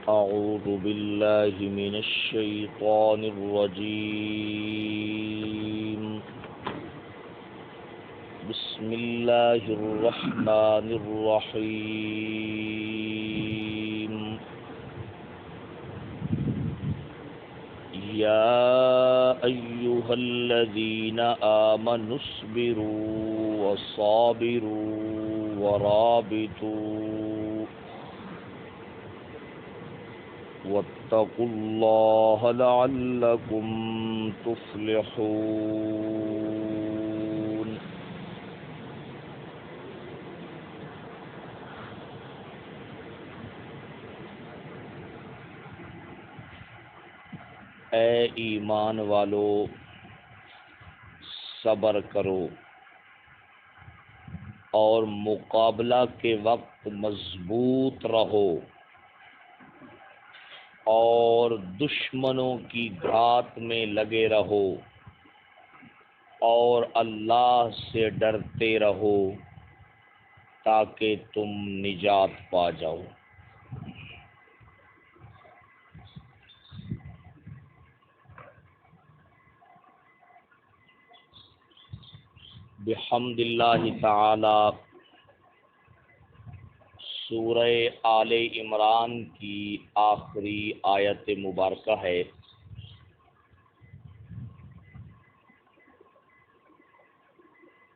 أعوذ بالله من الشيطان الرجيم. بسم الله الرحمن الرحيم. يا أيها الذين آمنوا اصبروا وصابروا ورابطوا واتقوا الله لعلكم تفلحون. اے ایمان والو، صبر کرو اور مقابلہ کے وقت مضبوط رہو اور دشمنوں کی گھات میں لگے رہو اور اللہ سے ڈرتے رہو تاکہ تم نجات پا جاؤ. بحمد اللہ تعالی سورہ آل عمران کی آخری آیت مبارکہ ہے.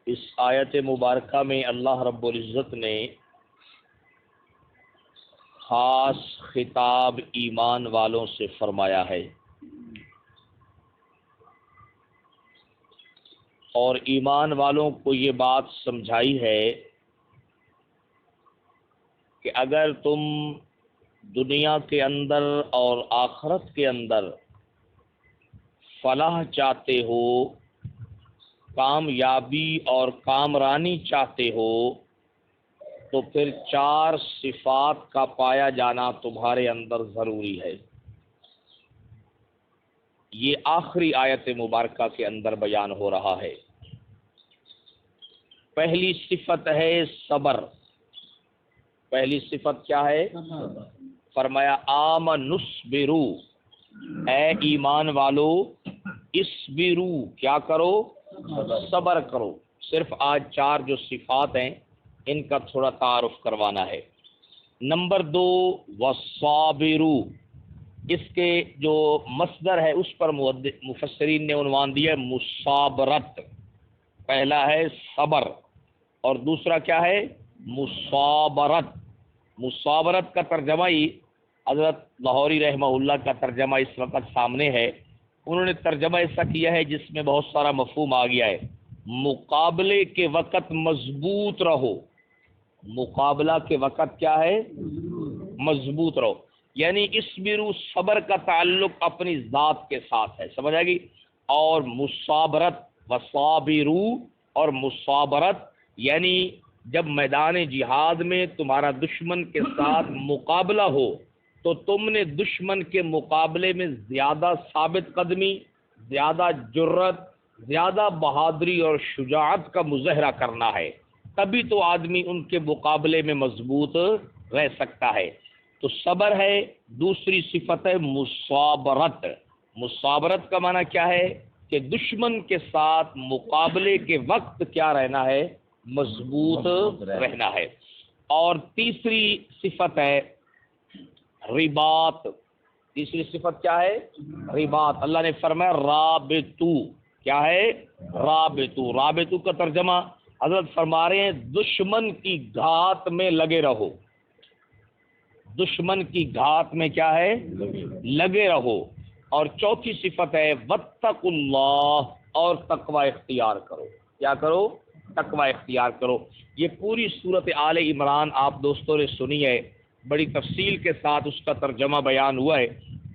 اس آیت مبارکہ میں اللہ رب العزت نے خاص خطاب ایمان والوں سے فرمایا ہے اور ایمان والوں کو یہ بات سمجھائی ہے کہ اگر تم دنیا کے اندر اور آخرت کے اندر فلاح چاہتے ہو، کامیابی اور کامرانی چاہتے ہو، تو پھر 4 صفات کا پایا جانا تمہارے اندر ضروری ہے. یہ آخری آیت مبارکہ کے اندر بیان ہو رہا ہے. پہلی صفت ہے صبر. پہلی صفت کیا ہے؟ فرمایا آمنوا اصبروا، اے ایمان والو اصبروا، کیا کرو؟ صبر کرو. صرف آج 4 جو صفات ہیں ان کا تھوڑا تعارف کروانا ہے. نمبر 2 وصابروا، اس کے جو مصدر ہے اس پر مفسرین نے عنوان دیا ہے مصابرت. پہلا ہے صبر اور دوسرا کیا ہے؟ مصابرت. مصابرت کا ترجمہ ہی حضرت لاہوری رحمہ اللہ کا ترجمہ اس وقت سامنے ہے. انہوں نے ترجمہ ایسا کیا ہے جس میں بہت سارا مفہوم آ گیا ہے. مقابلے کے وقت مضبوط رہو. مقابلہ کے وقت کیا ہے؟ مضبوط رہو. یعنی اصبروا، صبر کا تعلق اپنی ذات کے ساتھ ہے، سمجھ آئے گی. اور مصابرت، وصابروا اور مصابرت یعنی جب میدان جہاد میں تمہارا دشمن کے ساتھ مقابلہ ہو تو تم نے دشمن کے مقابلے میں زیادہ ثابت قدمی، زیادہ جرت، زیادہ بہادری اور شجاعت کا مظاہرہ کرنا ہے، تبھی تو آدمی ان کے مقابلے میں مضبوط رہ سکتا ہے. تو صبر ہے. دوسری صفت ہے مصابرت. مصابرت کا معنی کیا ہے؟ کہ دشمن کے ساتھ مقابلے کے وقت کیا رہنا ہے؟ مضبوط رہنا ہے. اور تیسری صفت ہے رباط. تیسری صفت کیا ہے؟ رباط. اللہ نے فرمایا رابطو. کیا ہے؟ رابطو. رابطو کا ترجمہ حضرت فرما رہے ہیں دشمن کی گھات میں لگے رہو. دشمن کی گھات میں کیا ہے؟ لگے رہو. اور چوتھی صفت ہے واتقوا اللہ، اور تقوی اختیار کرو. کیا کرو؟ تقوی اختیار کرو. یہ پوری صورت آل عمران آپ دوستوں نے سنی ہے، بڑی تفصیل کے ساتھ اس کا ترجمہ بیان ہوا ہے.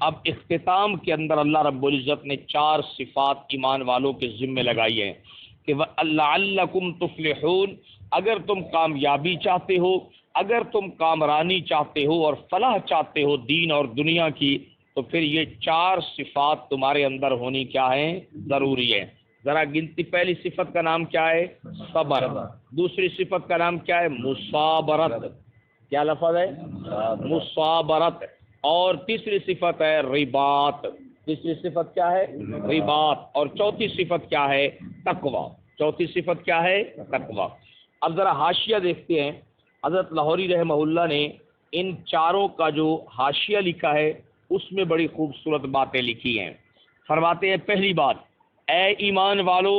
اب اختتام کے اندر اللہ رب العزت نے 4 صفات ایمان والوں کے ذمے لگائی ہیں کہ لعلکم تفلحون. اگر تم کامیابی چاہتے ہو، اگر تم کامرانی چاہتے ہو اور فلاح چاہتے ہو دین اور دنیا کی، تو پھر یہ 4 صفات تمہارے اندر ہونی کیا ہیں؟ ضروری ہے. ذرا گنتی. پہلی صفت کا نام کیا ہے؟ صبر. دوسری صفت کا نام کیا ہے؟ مصابرت. کیا لفظ ہے؟ مصابرت. اور تیسری صفت ہے رباط. تیسری صفت کیا ہے؟ رباط. اور چوتھی صفت کیا ہے؟ تقوی. چوتھی صفت کیا ہے؟ تقوی. اب ذرا حاشیہ دیکھتے ہیں. حضرت لاہوری رحمہ اللہ نے ان چاروں کا جو حاشیہ لکھا ہے اس میں بڑی خوبصورت باتیں لکھی ہیں. فرماتے ہیں پہلی بات، اے ایمان والو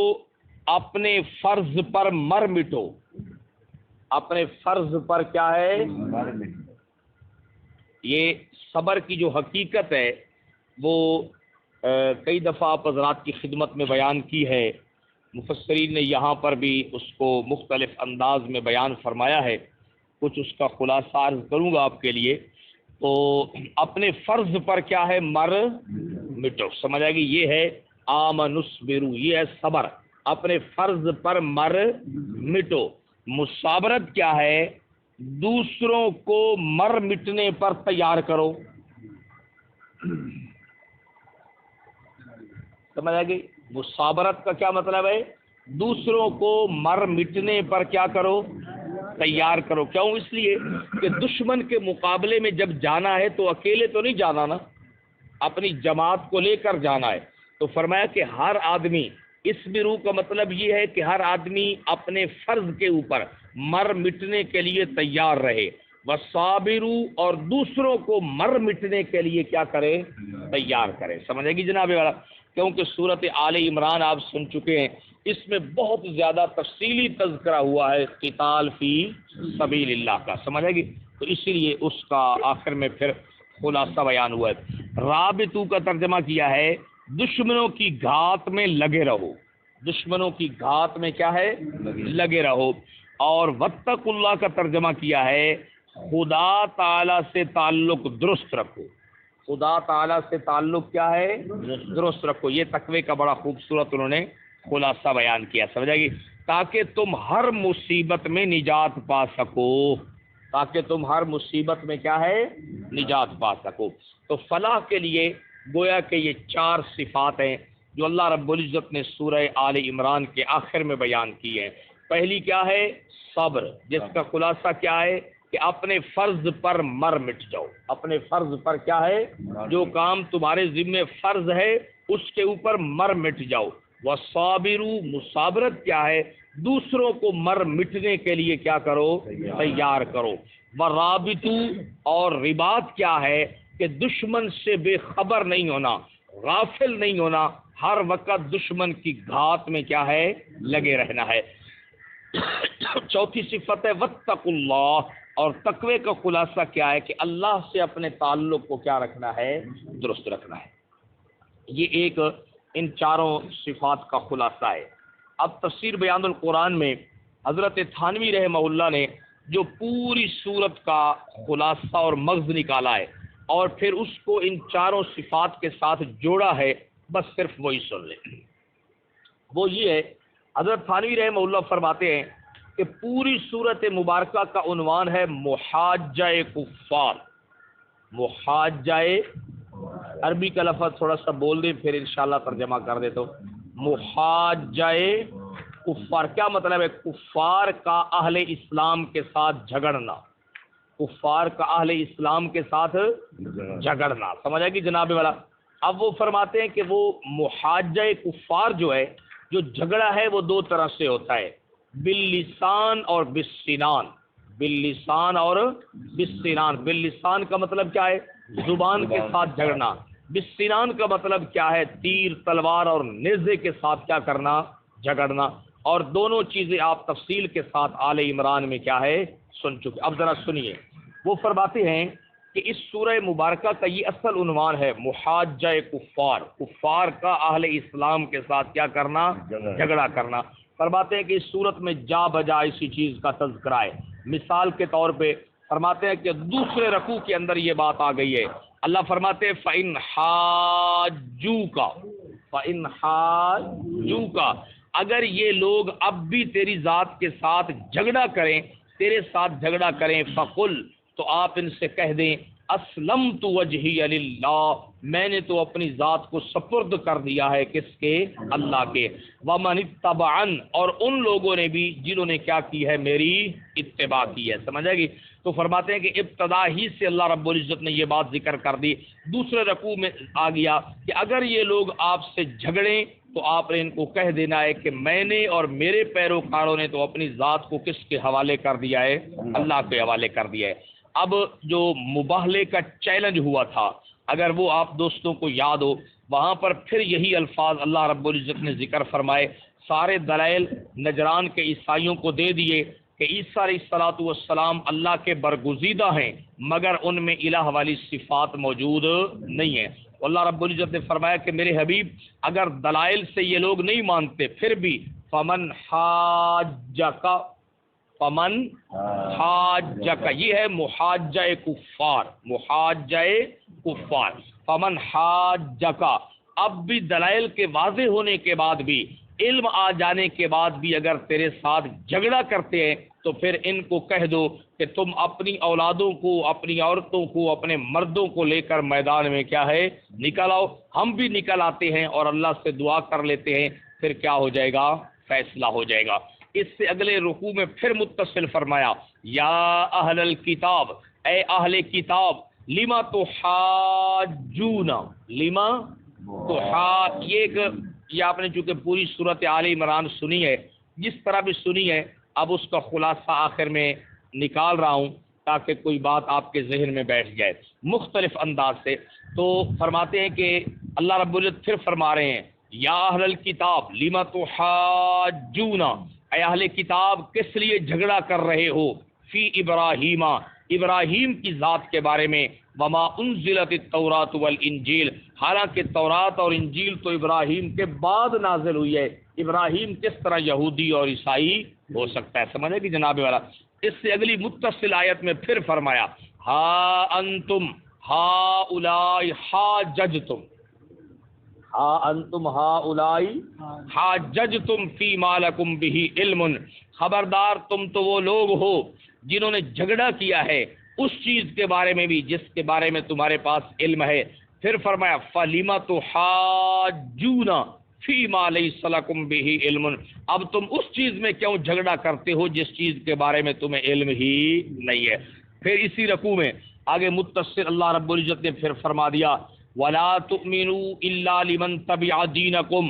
اپنے فرض پر مر مٹو. اپنے فرض پر کیا ہے؟ یہ صبر کی جو حقیقت ہے وہ کئی دفعہ آپ حضرات کی خدمت میں بیان کی ہے. مفسرین نے یہاں پر بھی اس کو مختلف انداز میں بیان فرمایا ہے. کچھ اس کا خلاصہ عرض کروں گا آپ کے لیے. تو اپنے فرض پر کیا ہے؟ مر مٹو. سمجھ آئے گی؟ یہ ہے آمنصبرو، یہ ہے صبر. اپنے فرض پر مر مٹو. مصابرت کیا ہے؟ دوسروں کو مر مٹنے پر تیار کرو. سمجھ آئے گی؟ مصابرت کا کیا مطلب ہے؟ دوسروں کو مر مٹنے پر کیا کرو؟ تیار کرو. کیوں؟ اس لیے کہ دشمن کے مقابلے میں جب جانا ہے تو اکیلے تو نہیں جانا نا، اپنی جماعت کو لے کر جانا ہے. تو فرمایا کہ ہر آدمی، اس برو کا مطلب یہ ہے کہ ہر آدمی اپنے فرض کے اوپر مر مٹنے کے لیے تیار رہے. وصابرو، اور دوسروں کو مر مٹنے کے لیے کیا کرے؟ تیار کرے. سمجھے گی جناب والا؟ کیونکہ صورت آل عمران آپ سن چکے ہیں، اس میں بہت زیادہ تفصیلی تذکرہ ہوا ہے قتال فی سبیل اللہ کا. سمجھے گی؟ تو اسی لیے اس کا آخر میں پھر خلاصہ بیان ہوا ہے. رابطو کا ترجمہ کیا ہے دشمنوں کی گھات میں لگے رہو. دشمنوں کی گھات میں کیا ہے؟ لگے رہو. اور واتقوا اللہ کا ترجمہ کیا ہے خدا تعالی سے تعلق درست رکھو. خدا تعالی سے تعلق کیا ہے؟ درست رکھو. یہ تقوی کا بڑا خوبصورت انہوں نے خلاصہ بیان کیا. سمجھا گی؟ تاکہ تم ہر مصیبت میں نجات پا سکو. تاکہ تم ہر مصیبت میں کیا ہے؟ نجات پا سکو. تو فلاح کے لیے گویا کہ یہ چار صفات ہیں جو اللہ رب العزت نے سورہ آل عمران کے آخر میں بیان کی ہیں. پہلی کیا ہے؟ صبر، جس کا خلاصہ کیا ہے کہ اپنے فرض پر مر مٹ جاؤ. اپنے فرض پر کیا ہے؟ جو کام تمہارے ذمہ فرض ہے اس کے اوپر مر مٹ جاؤ. وصابرو، مصابرت کیا ہے؟ دوسروں کو مر مٹنے کے لیے کیا کرو؟ تیار کرو. ورابطو، اور رباط کیا ہے کہ دشمن سے بے خبر نہیں ہونا، غافل نہیں ہونا، ہر وقت دشمن کی گھات میں کیا ہے؟ لگے رہنا ہے. چوتھی صفت ہے واتقوا اللہ، اور تقوی کا خلاصہ کیا ہے کہ اللہ سے اپنے تعلق کو کیا رکھنا ہے؟ درست رکھنا ہے. یہ ایک ان چاروں صفات کا خلاصہ ہے. اب تفسیر بیان القرآن میں حضرت تھانوی رحمہ اللہ نے جو پوری صورت کا خلاصہ اور مغز نکالا ہے اور پھر اس کو ان چاروں صفات کے ساتھ جوڑا ہے، بس صرف وہی سن لیں. وہ یہ ہے، حضرت تھانوی رحمہ اللہ فرماتے ہیں کہ پوری صورت مبارکہ کا عنوان ہے محاجہ کفار. محاجہ، عربی کا لفظ تھوڑا سا بول دیں پھر انشاءاللہ ترجمہ کر دیتا ہوں. محاجہ کفار کیا مطلب ہے؟ کفار کا اہل اسلام کے ساتھ جھگڑنا. کفار کا اہل اسلام کے ساتھ جھگڑنا. سمجھ آئے گی جناب والا؟ اب وہ فرماتے ہیں کہ وہ محاجہ کفار جو ہے، جو جھگڑا ہے وہ دو طرح سے ہوتا ہے، باللسان اور بالسنان. باللسان اور بالسنان. باللسان کا مطلب کیا ہے؟ زبان کے ساتھ جھگڑنا. بالسنان کا مطلب کیا ہے؟ تیر، تلوار اور نیزے کے ساتھ کیا کرنا؟ جھگڑنا. اور دونوں چیزیں آپ تفصیل کے ساتھ آل عمران میں کیا ہے؟ سن چکے. اب ذرا سنیے، وہ فرماتے ہیں کہ اس سورہ مبارکہ کا یہ اصل عنوان ہے محاجہ کفار. کفار کا اہل اسلام کے ساتھ کیا کرنا؟ جھگڑا کرنا. فرماتے ہیں کہ اس صورت میں جا بجا اسی چیز کا تذکرہ ہے. مثال کے طور پہ فرماتے ہیں کہ دوسرے رکوع کے اندر یہ بات آ گئی ہے. اللہ فرماتے ہیں فَإِنْ حَاجُّوكَ، اگر یہ لوگ اب بھی تیری ذات کے ساتھ جھگڑا کریں، تیرے ساتھ جھگڑا کریں، فَقُلْ، تو آپ ان سے کہہ دیں اسلمت وجہی للہ، میں نے تو اپنی ذات کو سپرد کر دیا ہے کس کے؟ اللہ کے۔ ومن اتبعن، اور ان لوگوں نے بھی جنہوں نے کیا کی ہے؟ میری اتباع کی ہے۔ سمجھ آئے گی؟ تو فرماتے ہیں کہ ابتدا ہی سے اللہ رب العزت نے یہ بات ذکر کر دی، دوسرے رکوع میں آ گیا کہ اگر یہ لوگ آپ سے جھگڑیں تو آپ نے ان کو کہہ دینا ہے کہ میں نے اور میرے پیروکاروں نے تو اپنی ذات کو کس کے حوالے کر دیا ہے؟ اللہ کے حوالے کر دیا ہے۔ اب جو مباہلے کا چیلنج ہوا تھا، اگر وہ آپ دوستوں کو یاد ہو، وہاں پر پھر یہی الفاظ اللہ رب العزت نے ذکر فرمائے، سارے دلائل نجران کے عیسائیوں کو دے دیے کہ عیسیٰ علیہ الصلوۃ والسلام اللہ کے برگزیدہ ہیں، مگر ان میں الہ والی صفات موجود نہیں ہیں۔ اللہ رب العزت نے فرمایا کہ میرے حبیب اگر دلائل سے یہ لوگ نہیں مانتے پھر بھی فمن حاجک، فمن حاجک، یہ ہے محاجہ کفار، محاجہ کفار، فمن حاجک، اب بھی دلائل کے واضح ہونے کے بعد بھی، علم آ جانے کے بعد بھی اگر تیرے ساتھ جھگڑا کرتے ہیں تو پھر ان کو کہہ دو کہ تم اپنی اولادوں کو، اپنی عورتوں کو، اپنے مردوں کو لے کر میدان میں کیا ہے؟ نکل آؤ۔ ہم بھی نکل آتے ہیں اور اللہ سے دعا کر لیتے ہیں، پھر کیا ہو جائے گا؟ فیصلہ ہو جائے گا۔ اس سے اگلے رکوع میں پھر متصل فرمایا، یا اہل الکتاب، اے اہل کتاب، لما تحاجون، لما یہ آپ نے چونکہ پوری صورت آل عمران سنی ہے، جس طرح بھی سنی ہے، اب اس کا خلاصہ آخر میں نکال رہا ہوں تاکہ کوئی بات آپ کے ذہن میں بیٹھ جائے مختلف انداز سے۔ تو فرماتے ہیں کہ اللہ رب العزت پھر فرما رہے ہیں، یا اہل الکتاب لما تحاجون، اے اہل کتاب کس لیے جھگڑا کر رہے ہو؟ فی ابراہیم، ابراہیم کی ذات کے بارے میں، وما انزلت التوراۃ والانجیل، حالانکہ تورات اور انجیل تو ابراہیم کے بعد نازل ہوئی ہے، ابراہیم کس طرح یہودی اور عیسائی ہو سکتا ہے؟ سمجھے کہ جناب والا؟ اس سے اگلی متصل آیت میں پھر فرمایا، ہا انتم ہاؤلائی حاججتم، ہا انتم ہاؤلائی حاججتم فیما لکم بہ علم، خبردار تم تو وہ لوگ ہو جنہوں نے جھگڑا کیا ہے اس چیز کے بارے میں بھی جس کے بارے میں تمہارے پاس علم ہے۔ پھر فرمایا فَلِمَ تُحَاجُّونَ فِيمَا لَيْسَ لَكُمْ بِهِ علم، اب تم اس چیز میں کیوں جھگڑا کرتے ہو جس چیز کے بارے میں تمہیں علم ہی نہیں ہے۔ پھر اسی رکوع میں آگے متصل اللہ رب العزت نے پھر فرما دیا، وَلَا تُؤْمِنُوا إِلَّا لِمَنْ تَبِعَ دِينَكُمْ،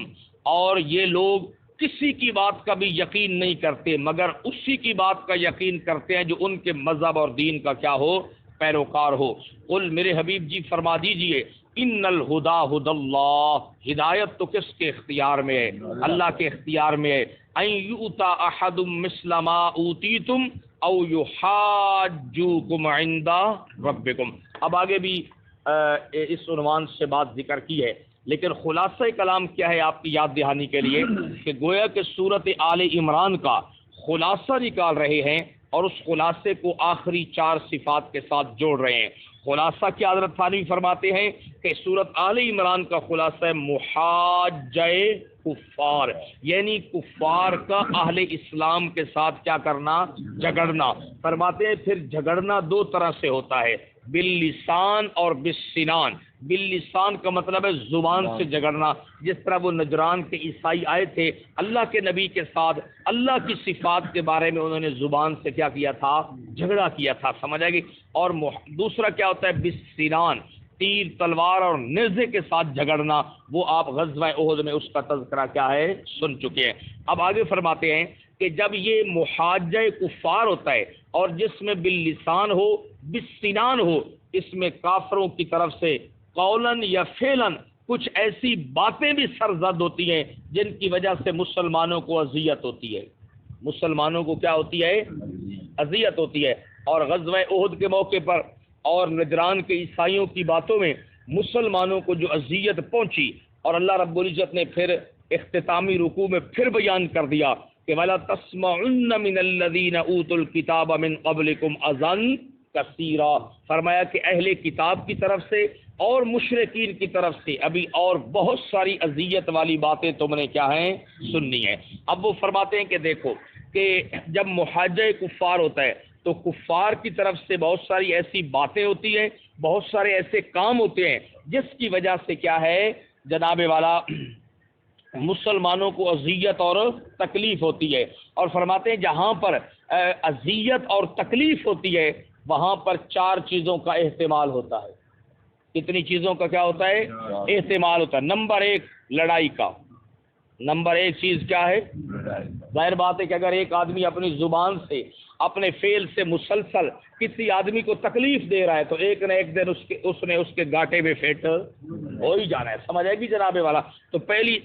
اور یہ لوگ کسی کی بات کا بھی یقین نہیں کرتے مگر اسی کی بات کا یقین کرتے ہیں جو ان کے مذہب اور دین کا کیا ہو؟ پیروکار ہو۔ قل، میرے حبیب جی فرما دیجئے، ان الہدا ھدی اللہ، ہدایت تو کس کے اختیار میں ہے؟ اللہ کے اختیار میں ہے۔ ان یؤتی احد مثل ما اوتیتم او یحاجوکم عند ربکم، اب آگے بھی اس عنوان سے بات ذکر کی ہے، لیکن خلاصہ کلام کیا ہے آپ کی یاد دہانی کے لیے کہ گویا کہ سورت آل عمران کا خلاصہ نکال رہے ہیں اور اس خلاصے کو آخری 4 صفات کے ساتھ جوڑ رہے ہیں۔ خلاصہ کیا حضرت تھانوی فرماتے ہیں کہ سورت آل عمران کا خلاصہ ہے محاجہ کفار، یعنی کفار کا اہل اسلام کے ساتھ کیا کرنا؟ جھگڑنا۔ فرماتے ہیں پھر جھگڑنا 2 طرح سے ہوتا ہے، باللسان اور بالسنان۔ باللسان کا مطلب ہے زبان سے جھگڑنا، جس طرح وہ نجران کے عیسائی آئے تھے اللہ کے نبی کے ساتھ، اللہ کی صفات کے بارے میں انہوں نے زبان سے کیا کیا تھا؟ جھگڑا کیا تھا، سمجھ آئے گی؟ اور دوسرا کیا ہوتا ہے؟ بالسنان، تیر تلوار اور نیزے کے ساتھ جھگڑنا، وہ آپ غزوہ احد میں اس کا تذکرہ کیا ہے؟ سن چکے ہیں۔ اب آگے فرماتے ہیں کہ جب یہ محاجہ کفار ہوتا ہے اور جس میں باللسان ہو بالسنان ہو، اس میں کافروں کی طرف سے قولن یا فعلن کچھ ایسی باتیں بھی سرزد ہوتی ہیں جن کی وجہ سے مسلمانوں کو اذیت ہوتی ہے۔ مسلمانوں کو کیا ہوتی ہے؟ اذیت ہوتی ہے۔ اور غزوہ احد کے موقع پر اور نجران کے عیسائیوں کی باتوں میں مسلمانوں کو جو اذیت پہنچی، اور اللہ رب العزت نے پھر اختتامی رکوع میں پھر بیان کر دیا کہ وَلَا تَسْمَعُنَّ مِنَ الَّذِينَ أُوتُوا الْكِتَابَ مِنْ قَبْلِكُمْ أَذًى کثیرا، فرمایا کہ اہل کتاب کی طرف سے اور مشرکین کی طرف سے ابھی اور بہت ساری اذیت والی باتیں تم نے کیا ہیں؟ سننی ہیں۔ اب وہ فرماتے ہیں کہ دیکھو کہ جب محاجہ کفار ہوتا ہے تو کفار کی طرف سے بہت ساری ایسی باتیں ہوتی ہیں، بہت سارے ایسے کام ہوتے ہیں جس کی وجہ سے کیا ہے جناب والا مسلمانوں کو اذیت اور تکلیف ہوتی ہے. اور فرماتے ہیں جہاں پر اذیت اور تکلیف ہوتی ہے وہاں پر 4 چیزوں کا احتمال ہوتا ہے. کتنی چیزوں کا کیا ہوتا ہے؟ احتمال ہوتا ہے. نمبر 1 لڑائی کا. نمبر 1 چیز کیا ہے؟ ظاہر بات ہے کہ اگر ایک آدمی اپنی زبان سے اپنے فعل سے مسلسل کسی آدمی کو تکلیف دے رہا ہے تو ایک نہ ایک دن اس نے اس کے گاٹے میں فٹ ہو ہی جانا ہے. سمجھ آئے گی جناب والا؟ تو پہلی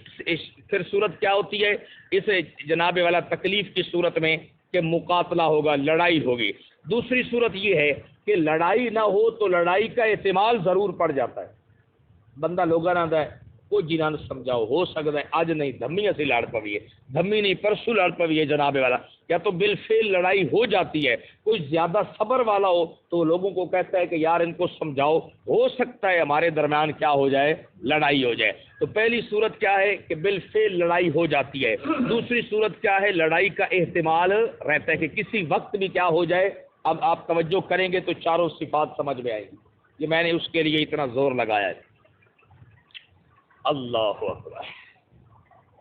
پھر صورت کیا ہوتی ہے اس جناب والا تکلیف کی صورت میں کہ مقاتلہ ہوگا، لڑائی ہوگی. دوسری صورت یہ ہے کہ لڑائی نہ ہو تو لڑائی کا احتمال ضرور پڑ جاتا ہے. بندہ لوگا نہ ہے کوئی جنان سمجھاؤ ہو سکتا ہے آج نہیں دھمی سے لڑ پوی ہے، دھمی نہیں پرسوں لڑ پوی ہے جناب والا، یا تو بالفعل لڑائی ہو جاتی ہے. کوئی زیادہ صبر والا ہو تو لوگوں کو کہتا ہے کہ یار ان کو سمجھاؤ، ہو سکتا ہے ہمارے درمیان کیا ہو جائے، لڑائی ہو جائے. تو پہلی صورت کیا ہے کہ بالفعل لڑائی ہو جاتی ہے. دوسری صورت کیا ہے؟ لڑائی کا احتمال رہتا ہے کہ کسی وقت بھی کیا ہو جائے. اب آپ توجہ کریں گے تو چاروں صفات سمجھ میں آئیں گی. یہ میں نے اس کے لیے اتنا زور لگایا ہے. اللہ اکبر،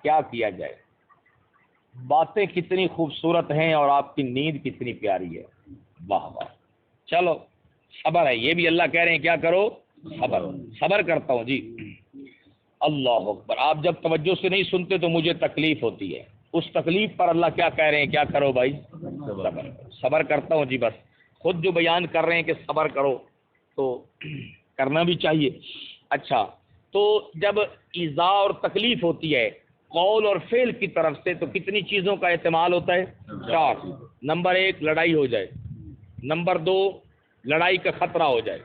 کیا کیا جائے؟ باتیں کتنی خوبصورت ہیں اور آپ کی نیند کتنی پیاری ہے. واہ واہ. چلو صبر ہے، یہ بھی اللہ کہہ رہے ہیں کیا کرو؟ صبر کرتا ہوں جی. اللہ اکبر. آپ جب توجہ سے نہیں سنتے تو مجھے تکلیف ہوتی ہے. اس تکلیف پر اللہ کیا کہہ رہے ہیں؟ کیا کرو بھائی؟ صبر کرتا ہوں جی. بس خود جو بیان کر رہے ہیں کہ صبر کرو تو کرنا بھی چاہیے. اچھا، تو جب ایذا اور تکلیف ہوتی ہے قول اور فعل کی طرف سے تو کتنی چیزوں کا احتمال ہوتا ہے؟ 4. نمبر 1 لڑائی ہو جائے. نمبر 2 لڑائی کا خطرہ ہو جائے،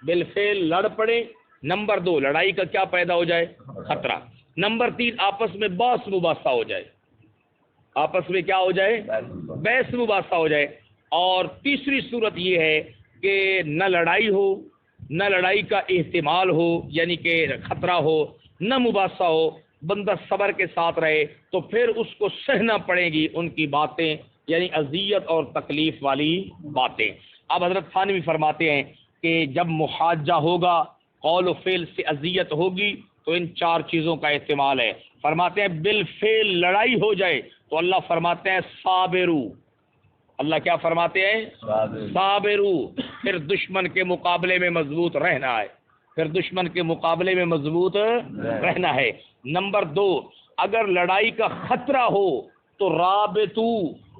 بالفعل لڑ پڑے. نمبر 2 لڑائی کا کیا پیدا ہو جائے؟ خطرہ. نمبر 3 آپس میں بحث مباحثہ ہو جائے. آپس میں کیا ہو جائے؟ بحث مباحثہ ہو جائے. اور تیسری صورت یہ ہے کہ نہ لڑائی ہو، نہ لڑائی کا احتمال ہو یعنی کہ خطرہ ہو، نہ مباحثہ ہو، بندہ صبر کے ساتھ رہے تو پھر اس کو سہنا پڑے گی ان کی باتیں، یعنی اذیت اور تکلیف والی باتیں. اب حضرت تھانوی فرماتے ہیں کہ جب محاجہ ہوگا، قول و فعل سے اذیت ہوگی تو ان 4 چیزوں کا احتمال ہے. فرماتے ہیں بالفعل لڑائی ہو جائے تو اللہ فرماتے ہیں صابرو. اللہ کیا فرماتے ہیں؟ صابرو. پھر دشمن کے مقابلے میں مضبوط رہنا ہے، پھر دشمن کے مقابلے میں مضبوط رہنا ہے. نمبر 2 اگر لڑائی کا خطرہ ہو تو رابطو،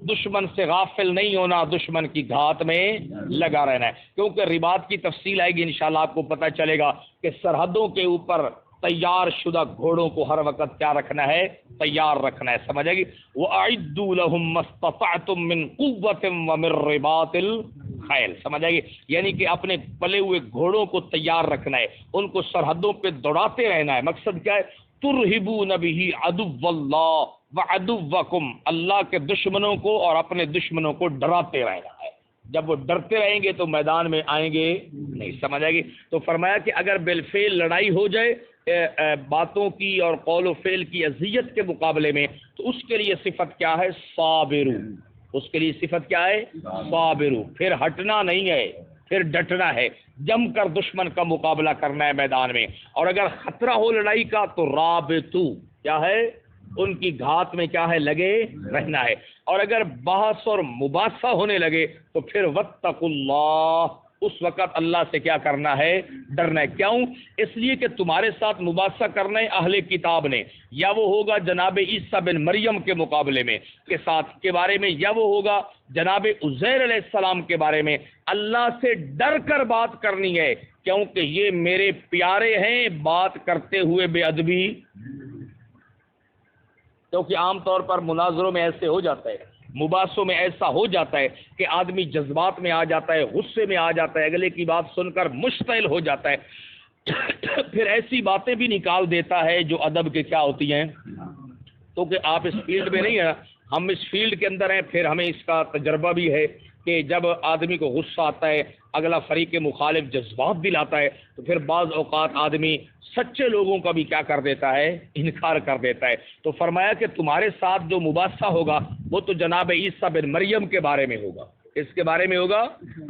دشمن سے غافل نہیں ہونا، دشمن کی گھات میں لگا رہنا ہے. کیونکہ رباط کی تفصیل آئے گی انشاءاللہ آپ کو پتہ چلے گا کہ سرحدوں کے اوپر تیار شدہ گھوڑوں کو ہر وقت کیا رکھنا ہے؟ تیار رکھنا ہے. سمجھ آئے گی؟ وَأَعِدُّوا لَهُم مَّا اسْتَطَعْتُم مِّن قُوَّةٍ وَمِن رِّبَاطِ الْخَيْلِ. سمجھ آئے گی؟ یعنی کہ اپنے پلے ہوئے گھوڑوں کو تیار رکھنا ہے، ان کو سرحدوں پہ دوڑاتے رہنا ہے. مقصد کیا ہے؟ تُرْهِبُونَ بِهِ عَدُوَّ اللَّهِ وَعَدُوَّكُمْ، اللہ کے دشمنوں کو اور اپنے دشمنوں کو ڈراتے رہنا ہے. جب وہ ڈرتے رہیں گے تو میدان میں آئیں گے نہیں. سمجھ آئے گی؟ تو فرمایا کہ اگر بالفعل لڑائی ہو جائے باتوں کی اور قول و فعل کی اذیت کے مقابلے میں تو اس کے لیے صفت کیا ہے؟ صابرو. اس کے لیے صفت کیا ہے؟ صابرو. پھر ہٹنا نہیں ہے، پھر ڈٹنا ہے، جم کر دشمن کا مقابلہ کرنا ہے میدان میں. اور اگر خطرہ ہو لڑائی کا تو رابطو، کیا ہے؟ ان کی گھات میں کیا ہے؟ لگے رہنا ہے. اور اگر بحث اور مباحثہ ہونے لگے تو پھر واتقوا اللہ، اس وقت اللہ سے کیا کرنا ہے؟ ڈرنا ہے. کیوں؟ اس لیے کہ تمہارے ساتھ مباحثہ کرنا ہے اہل کتاب نے، یا وہ ہوگا جناب عیسیٰ بن مریم کے مقابلے میں کے ساتھ کے بارے میں، یا وہ ہوگا جناب عزیر علیہ السلام کے بارے میں. اللہ سے ڈر کر بات کرنی ہے کیونکہ یہ میرے پیارے ہیں، بات کرتے ہوئے بے ادبی. کیونکہ عام طور پر مناظروں میں ایسے ہو جاتا ہے، مباحثوں میں ایسا ہو جاتا ہے کہ آدمی جذبات میں آ جاتا ہے، غصے میں آ جاتا ہے، اگلے کی بات سن کر مشتعل ہو جاتا ہے، پھر ایسی باتیں بھی نکال دیتا ہے جو ادب کے کیا ہوتی ہیں. تو کہ آپ اس فیلڈ میں نہیں ہیں، ہم اس فیلڈ کے اندر ہیں، پھر ہمیں اس کا تجربہ بھی ہے کہ جب آدمی کو غصہ آتا ہے، اگلا فریق مخالف جذبات بھی لاتا ہے تو پھر بعض اوقات آدمی سچے لوگوں کا بھی کیا کر دیتا ہے؟ انکار کر دیتا ہے. تو فرمایا کہ تمہارے ساتھ جو مباحثہ ہوگا وہ تو جناب عیسیٰ بن مریم کے بارے میں ہوگا. کس کے بارے میں ہوگا؟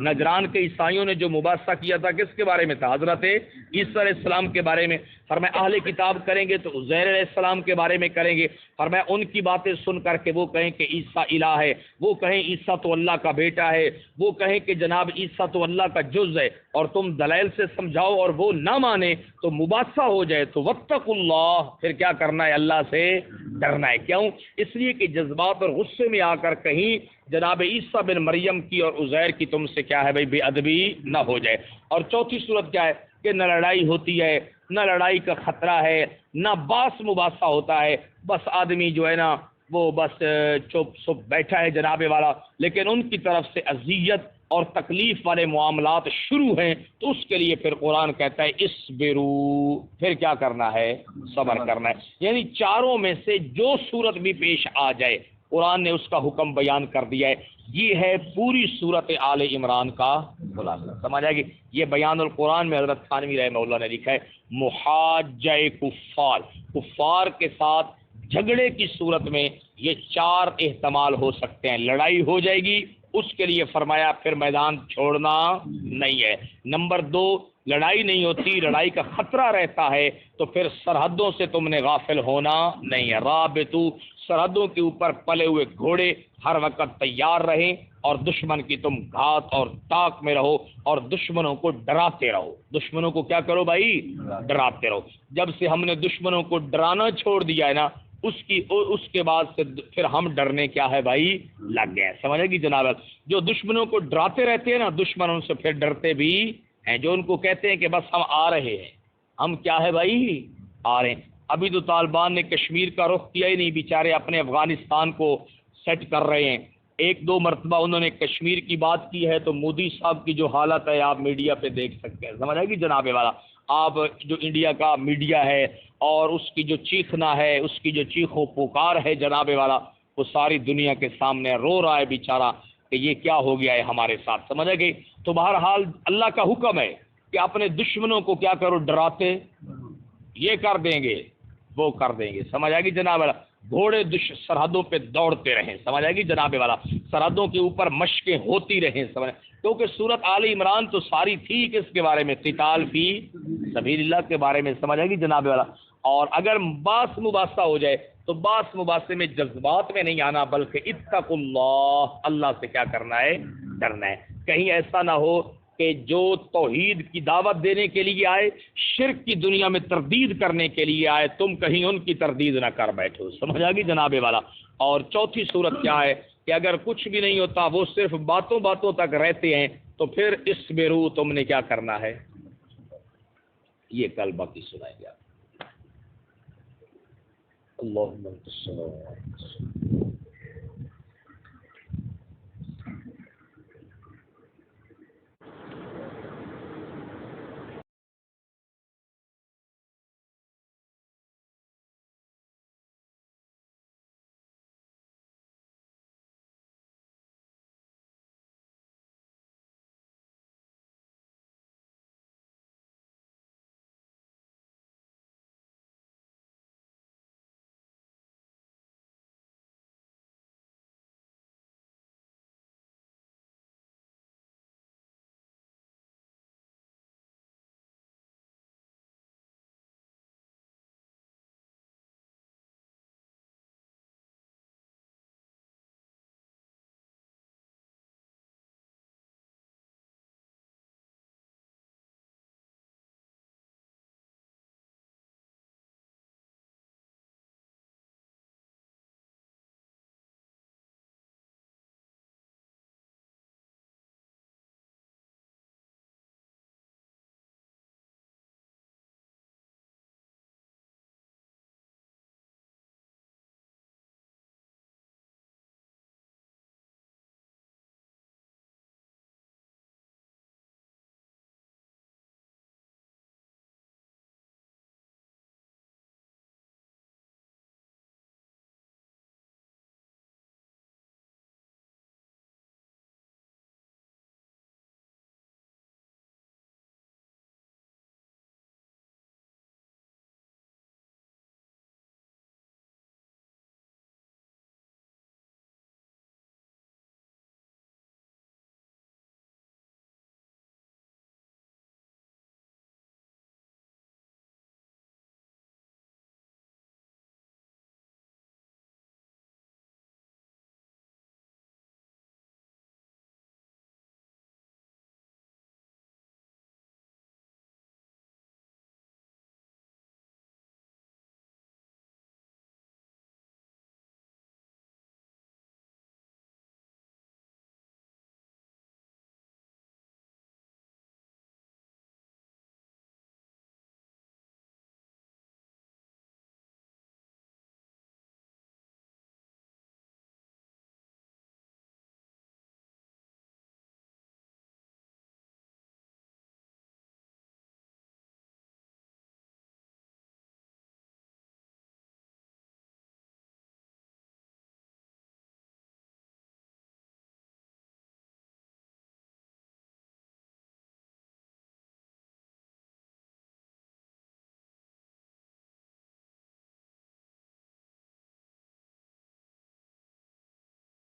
نجران کے عیسائیوں نے جو مباحثہ کیا تھا کس کے بارے میں تھا؟ حضرت عیسیٰ علیہ السلام کے بارے میں۔ فرمایا اہل کتاب کریں گے تو عزیر علیہ السلام کے بارے میں کریں گے۔ فرمایا ان کی باتیں سن کر کے وہ کہیں کہ عیسیٰ الہ ہے، وہ کہیں عیسیٰ تو اللہ کا بیٹا ہے، وہ کہیں کہ جناب عیسیٰ تو اللہ کا جز ہے، اور تم دلائل سے سمجھاؤ اور وہ نہ مانے تو مباحثہ ہو جائے، تو واتقوا اللہ، پھر کیا کرنا ہے؟ اللہ سے ڈرنا ہے۔ کیوں؟ اس لیے کہ جذبات اور غصے میں آ کر کہیں جناب عیسیٰ بن مریم کی اور عزیر کی تم سے کیا ہے بھائی بے ادبی نہ ہو جائے۔ اور چوتھی صورت کیا ہے کہ نہ لڑائی ہوتی ہے، نہ لڑائی کا خطرہ ہے، نہ باس مباحثہ ہوتا ہے، بس آدمی جو ہے نا وہ بس چپ سپ بیٹھا ہے جناب والا، لیکن ان کی طرف سے اذیت اور تکلیف والے معاملات شروع ہیں، تو اس کے لیے پھر قرآن کہتا ہے اسبرو، پھر کیا کرنا ہے؟ صبر کرنا ہے۔ یعنی چاروں میں سے جو صورت بھی پیش آ جائے قرآن نے اس کا حکم بیان کر دیا ہے۔ یہ ہے پوری صورت آل عمران کا خلاصہ، سمجھ آئے گی؟ یہ بیان القرآن میں حضرت تھانوی رحمہ اللہ نے لکھا ہے، محاجہ کفار، کفار کے ساتھ جھگڑے کی صورت میں یہ چار احتمال ہو سکتے ہیں۔ لڑائی ہو جائے گی، اس کے لیے فرمایا پھر میدان چھوڑنا نہیں ہے۔ نمبر دو، لڑائی نہیں ہوتی، لڑائی کا خطرہ رہتا ہے، تو پھر سرحدوں سے تم نے غافل ہونا نہیں ہے۔ رابطو، سرحدوں کے اوپر پلے ہوئے گھوڑے ہر وقت تیار رہیں، اور دشمن کی تم گھات اور تاک میں رہو، اور دشمنوں کو ڈراتے رہو۔ دشمنوں کو کیا کرو بھائی؟ ڈراتے رہو۔ جب سے ہم نے دشمنوں کو ڈرانا چھوڑ دیا ہے نا، اس کے بعد سے پھر ہم ڈرنے کیا ہے بھائی؟ لگ گئے۔ سمجھے گی جناب؟ جو دشمنوں کو ڈراتے رہتے ہیں نا، دشمن ان سے پھر ڈرتے بھی ہیں، جو ان کو کہتے ہیں کہ بس ہم آ رہے ہیں، ہم کیا ہے بھائی؟ آ رہے ہیں۔ ابھی تو طالبان نے کشمیر کا رخ کیا ہی نہیں، بیچارے اپنے افغانستان کو سیٹ کر رہے ہیں۔ ایک دو مرتبہ انہوں نے کشمیر کی بات کی ہے تو مودی صاحب کی جو حالت ہے آپ میڈیا پہ دیکھ سکتے ہیں، سمجھ آئے گی جناب والا؟ آپ جو انڈیا کا میڈیا ہے اور اس کی جو چیخنا ہے، اس کی جو چیخ و پکار ہے جناب والا، وہ ساری دنیا کے سامنے رو رہا ہے بیچارہ کہ یہ کیا ہو گیا ہے ہمارے ساتھ، سمجھ آئے گی؟ تو بہرحال اللہ کا حکم ہے کہ اپنے دشمنوں کو کیا کرو؟ ڈراتے، یہ کر دیں گے وہ کر دیں گے، سمجھ آئے گی جناب والا؟ گھوڑے سرحدوں پہ دوڑتے رہیں، سمجھ آئے گی جناب والا؟ سرحدوں کے اوپر مشقیں ہوتی رہیں، سمجھ، کیونکہ سورت آل عمران تو ساری تھی کس کے بارے میں؟ قتال فی سبیل اللہ کے بارے میں، سمجھ آئے گی جناب والا؟ اور اگر باس مباحثہ ہو جائے تو باس مباحثے میں جذبات میں نہیں آنا، بلکہ اتقوا اللہ، اللہ سے کیا کرنا ہے؟ ڈرنا ہے۔ کہیں ایسا نہ ہو کہ جو توحید کی دعوت دینے کے لیے آئے، شرک کی دنیا میں تردید کرنے کے لیے آئے، تم کہیں ان کی تردید نہ کر بیٹھو، سمجھ آ گئی جناب والا؟ اور چوتھی صورت کیا ہے کہ اگر کچھ بھی نہیں ہوتا، وہ صرف باتوں باتوں تک رہتے ہیں، تو پھر اسبرو، تم نے کیا کرنا ہے؟ یہ کل باقی سنائیں گے آپ۔ اللہم